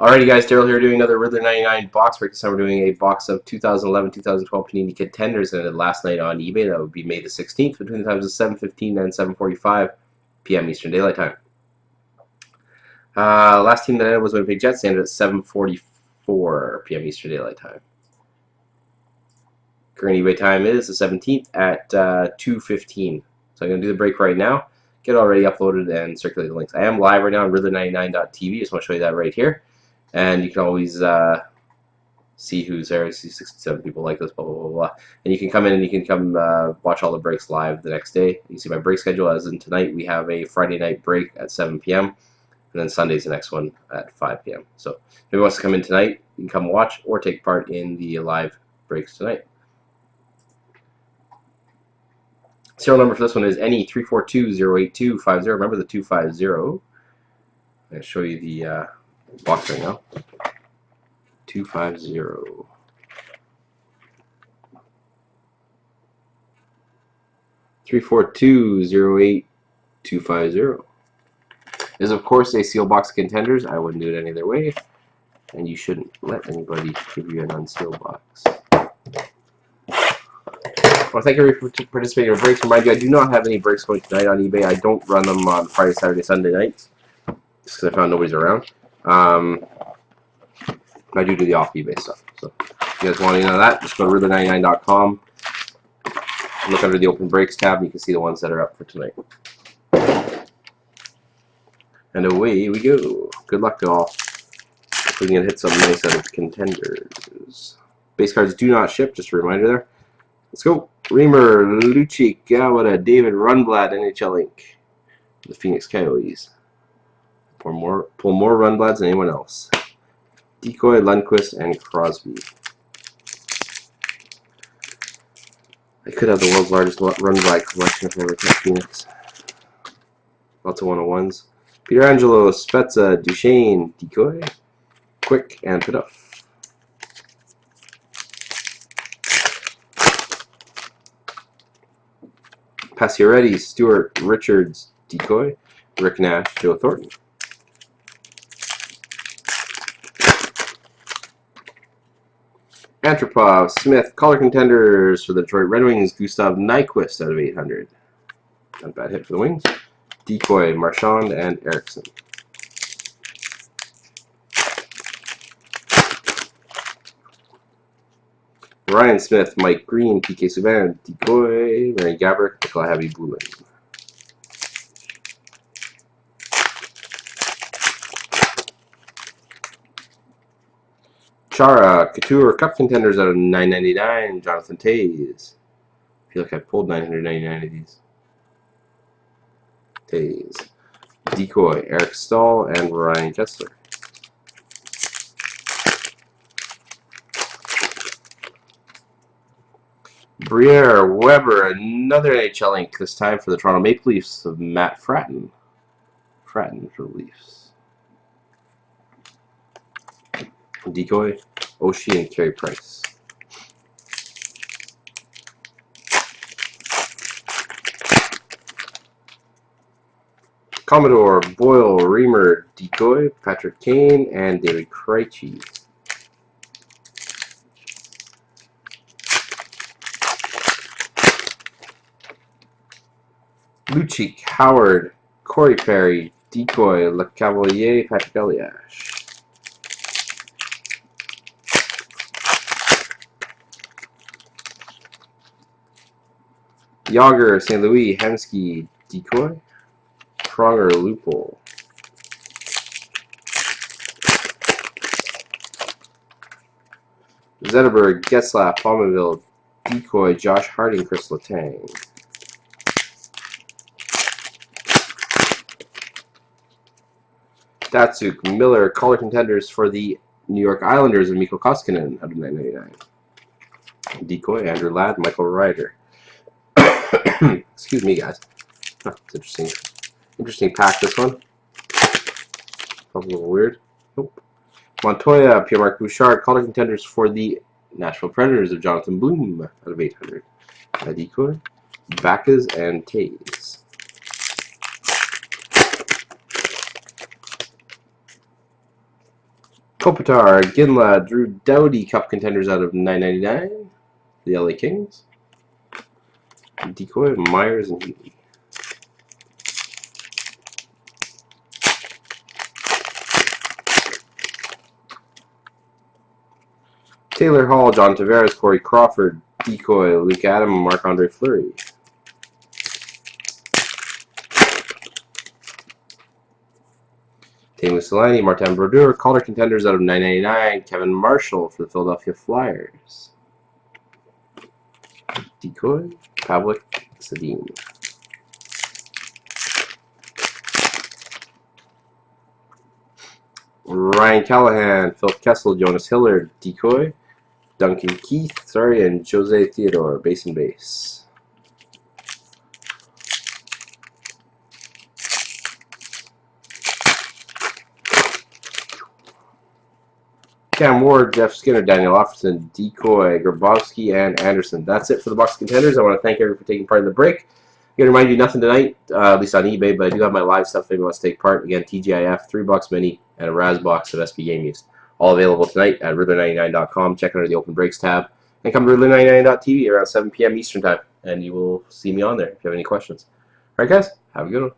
Alrighty guys, Daryl here doing another RYDLAR99 box break. This time we're doing a box of 2011-2012 Panini Contenders, and last night on eBay. That would be May the 16th between the times of 7:15 and 7:45 p.m. Eastern Daylight Time. Last team that ended was Winnipeg Jets, ended at 7:44 p.m. Eastern Daylight Time. Current eBay time is the 17th at 2:15. So I'm going to do the break right now, get it already uploaded, and circulate the links. I am live right now on RYDLAR99.tv. Just want to show you that right here. And you can always see who's there. I see 67 people like this, blah, blah, blah, blah. And you can come in and you can come watch all the breaks live the next day. You can see my break schedule, as in tonight we have a Friday night break at 7 p.m. And then Sunday's the next one at 5 p.m. So if anybody wants to come in tonight, you can come watch or take part in the live breaks tonight. Serial number for this one is NE34208250. Remember the 250. I'm going to show you the box right now. 250. 342-08-250 is of course a seal box of Contenders. I wouldn't do it any other way, and you shouldn't let anybody give you an unsealed box. Well, thank you for participating in breaks. Remind you, I do not have any breaks going tonight on eBay. I don't run them on Friday, Saturday, Sunday nights, just because I found nobody's around. I do the off eBay stuff. So if you guys want any of that, just go to RYDLAR99.com. Look under the open breaks tab, and you can see the ones that are up for tonight. And away we go. Good luck to all. If we can hit something nice out of Contenders. Base cards do not ship, just a reminder there. Let's go. Reamer, Lucic, Gawada, David Rundblad, NHL Inc. The Phoenix Coyotes. Pull more Rundblads than anyone else. Decoy, Lundqvist, and Crosby. I could have the world's largest Rundblad collection if I ever kept Phoenix. Lots of 101s. Pietrangelo, Spezza, Duchesne, Decoy, Quick, and Pitoff. Pacioretty, Stewart, Richards, Decoy, Rick Nash, Joe Thornton. Antropov, Smith, Color Contenders for the Detroit Red Wings, Gustav Nyquist out of 800. Not a bad hit for the Wings. Decoy, Marchand, and Erickson. Ryan Smith, Mike Green, PK Subban, Decoy, Mary Gabrick, Nikolai Habib-Bulin. Chara, Couture, Cup Contenders out of 999, Jonathan Toews. I feel like I pulled 999 of these. Toews. Decoy, Eric Stahl, and Ryan Kessler. Briere, Weber, another NHL Inc. This time for the Toronto Maple Leafs of Matt Fratton. Fratton for the Leafs. Decoy, Oshie, and Carey Price. Commodore, Boyle, Reamer, Decoy, Patrick Kane, and David Krejci. Lucic, Howard, Corey Perry, Decoy, LeCavalier, Patrick Eliash. Yager, St. Louis, Hemsky, Decoy, Pronger, Loophole. Zetterberg, Getzlaf, Palmerville, Decoy, Josh Harding, Chris Letang. Datsuk, Miller, Color Contenders for the New York Islanders of Mikko Koskinen out of 999. Decoy, Andrew Ladd, Michael Ryder. Excuse me, guys. Oh, it's interesting. Interesting pack, this one. A little weird. Nope. Montoya, Pierre-Marc Bouchard, Color Contenders for the Nashville Predators of Jonathan Bloom out of 800. Decoy, Bacchus, and Tays. Kopitar, Ginla, Drew Doughty, Cup Contenders out of 999. The LA Kings. Decoy, Myers, and Healy. Taylor Hall, John Tavares, Corey Crawford, Decoy, Luke Adam, and Marc-Andre Fleury. Taylor Solani, Martin Brodeur, Calder Contenders out of 999. Kevin Marshall for the Philadelphia Flyers. Decoy, Pavlik, Sedin. Ryan Callahan, Phil Kessel, Jonas Hillard, Decoy, Duncan Keith, and Jose Theodore, base and base. Cam Ward, Jeff Skinner, Daniel Offerson, Decoy, Grabowski, and Anderson. That's it for the box contenders. I want to thank everyone for taking part in the break. I'm going to remind you nothing tonight, at least on eBay, but I do have my live stuff if anyone wants to take part. Again, TGIF, 3-box mini, and a Raz box of SB Game Used. All available tonight at RYDLAR99.com. Check under the open breaks tab. And come to RYDLAR99.tv around 7 p.m. Eastern Time, and you will see me on there if you have any questions. All right, guys, have a good one.